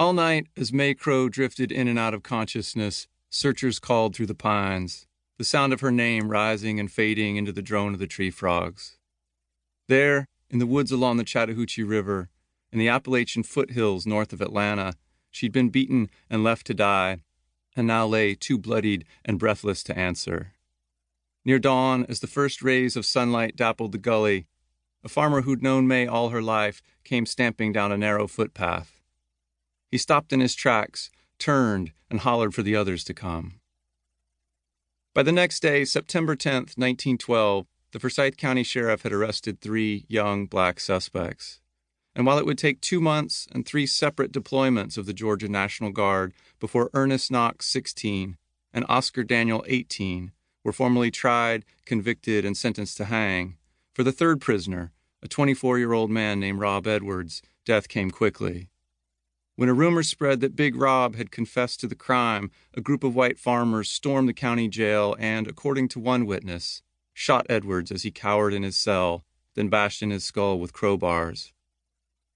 All night, as May Crow drifted in and out of consciousness, searchers called through the pines, the sound of her name rising and fading into the drone of the tree frogs. There, in the woods along the Chattahoochee River, in the Appalachian foothills north of Atlanta, she'd been beaten and left to die, and now lay too bloodied and breathless to answer. Near dawn, as the first rays of sunlight dappled the gully, a farmer who'd known May all her life came stamping down a narrow footpath. He stopped in his tracks, turned, and hollered for the others to come. By the next day, September 10th, 1912, the Forsyth County Sheriff had arrested 3 young black suspects. And while it would take 2 months and 3 separate deployments of the Georgia National Guard before Ernest Knox, 16, and Oscar Daniel, 18, were formally tried, convicted, and sentenced to hang, for the third prisoner, a 24-year-old man named Rob Edwards, death came quickly. When a rumor spread that Big Rob had confessed to the crime, a group of white farmers stormed the county jail and, according to one witness, shot Edwards as he cowered in his cell, then bashed in his skull with crowbars.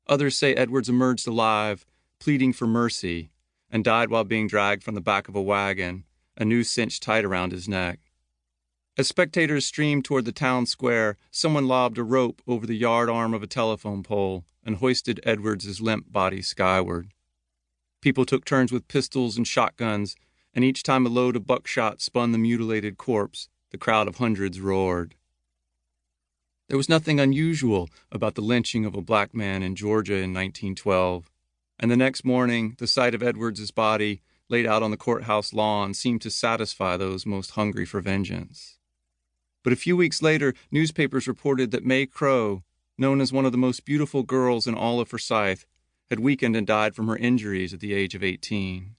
Others say Edwards emerged alive, pleading for mercy, and died while being dragged from the back of a wagon, a noose cinched tight around his neck. As spectators streamed toward the town square, someone lobbed a rope over the yard arm of a telephone pole and hoisted Edwards' limp body skyward. People took turns with pistols and shotguns, and each time a load of buckshot spun the mutilated corpse, the crowd of hundreds roared. There was nothing unusual about the lynching of a black man in Georgia in 1912, and the next morning, the sight of Edwards' body laid out on the courthouse lawn seemed to satisfy those most hungry for vengeance. But a few weeks later, newspapers reported that May Crow, known as one of the most beautiful girls in all of Forsyth, had weakened and died from her injuries at the age of 18.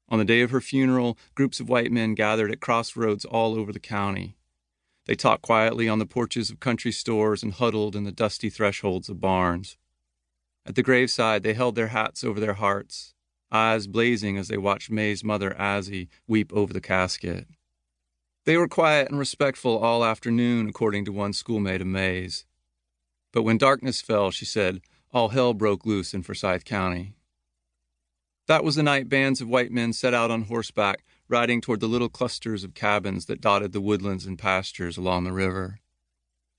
On the day of her funeral, groups of white men gathered at crossroads all over the county. They talked quietly on the porches of country stores and huddled in the dusty thresholds of barns. At the graveside, they held their hats over their hearts, eyes blazing as they watched May's mother, Azzie, weep over the casket. They were quiet and respectful all afternoon, according to one schoolmate of May's. But when darkness fell, she said, all hell broke loose in Forsyth County. That was the night bands of white men set out on horseback, riding toward the little clusters of cabins that dotted the woodlands and pastures along the river.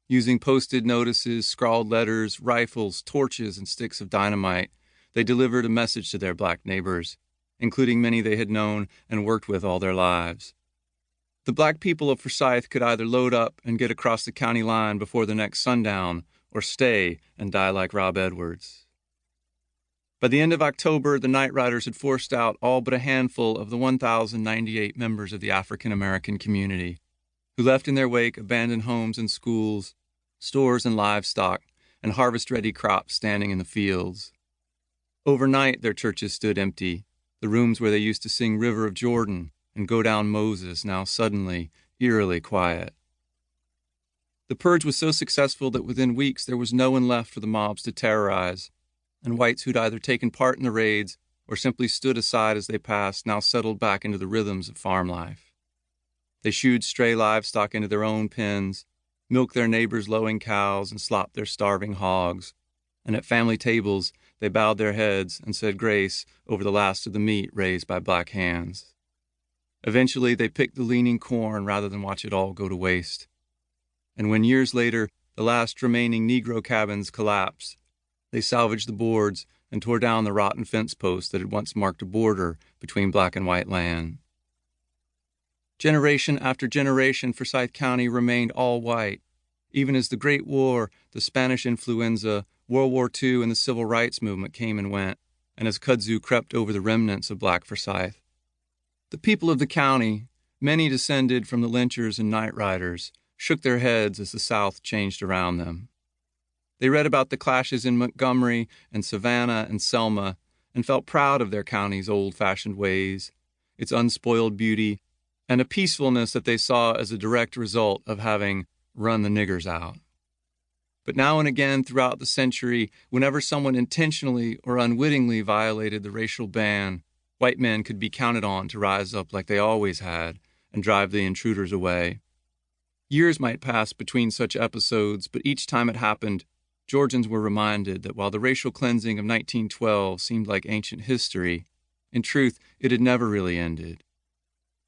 Using posted notices, scrawled letters, rifles, torches, and sticks of dynamite, they delivered a message to their black neighbors, including many they had known and worked with all their lives. The black people of Forsyth could either load up and get across the county line before the next sundown, or stay and die like Rob Edwards. By the end of October, the night riders had forced out all but a handful of the 1,098 members of the African American community, who left in their wake abandoned homes and schools, stores and livestock, and harvest-ready crops standing in the fields. Overnight, their churches stood empty, the rooms where they used to sing River of Jordan and Go Down Moses now suddenly, eerily quiet. The purge was so successful that within weeks there was no one left for the mobs to terrorize, and whites who'd either taken part in the raids or simply stood aside as they passed now settled back into the rhythms of farm life. They shooed stray livestock into their own pens, milked their neighbors' lowing cows, and slopped their starving hogs, and at family tables they bowed their heads and said grace over the last of the meat raised by black hands. Eventually they picked the leaning corn rather than watch it all go to waste. And when years later the last remaining Negro cabins collapsed, they salvaged the boards and tore down the rotten fence posts that had once marked a border between black and white land. Generation after generation, Forsyth County remained all white, even as the Great War, the Spanish influenza, World War II, and the Civil Rights Movement came and went, and as kudzu crept over the remnants of black Forsyth. The people of the county, many descended from the lynchers and night riders, shook their heads as the South changed around them. They read about the clashes in Montgomery and Savannah and Selma and felt proud of their county's old-fashioned ways, its unspoiled beauty, and a peacefulness that they saw as a direct result of having run the niggers out. But now and again throughout the century, whenever someone intentionally or unwittingly violated the racial ban, white men could be counted on to rise up like they always had and drive the intruders away. Years might pass between such episodes, but each time it happened, Georgians were reminded that while the racial cleansing of 1912 seemed like ancient history, in truth, it had never really ended.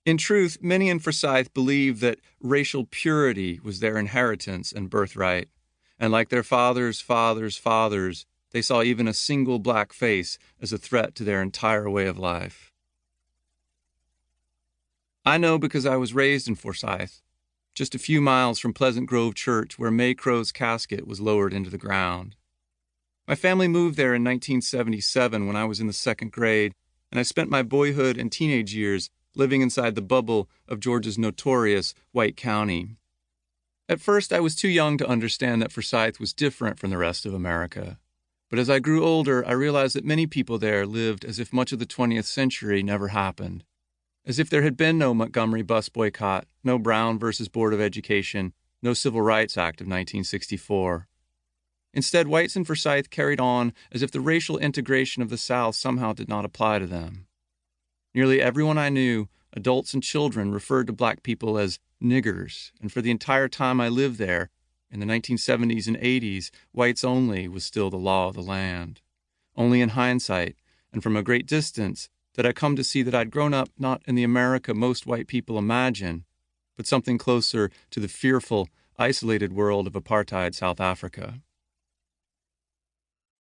In truth, many in Forsyth believed that racial purity was their inheritance and birthright, and like their fathers' fathers' fathers, they saw even a single black face as a threat to their entire way of life. I know because I was raised in Forsyth, just a few miles from Pleasant Grove Church where May Crow's casket was lowered into the ground. My family moved there in 1977 when I was in the second grade, and I spent my boyhood and teenage years living inside the bubble of Georgia's notorious White County. At first, I was too young to understand that Forsyth was different from the rest of America. But as I grew older, I realized that many people there lived as if much of the 20th century never happened. As if there had been no Montgomery bus boycott, no Brown versus Board of Education, no Civil Rights Act of 1964. Instead, whites in Forsyth carried on as if the racial integration of the South somehow did not apply to them. Nearly everyone I knew, adults and children, referred to black people as niggers, and for the entire time I lived there, in the 1970s and 80s, whites only was still the law of the land. Only in hindsight, and from a great distance, did I come to see that I'd grown up not in the America most white people imagine, but something closer to the fearful, isolated world of apartheid South Africa.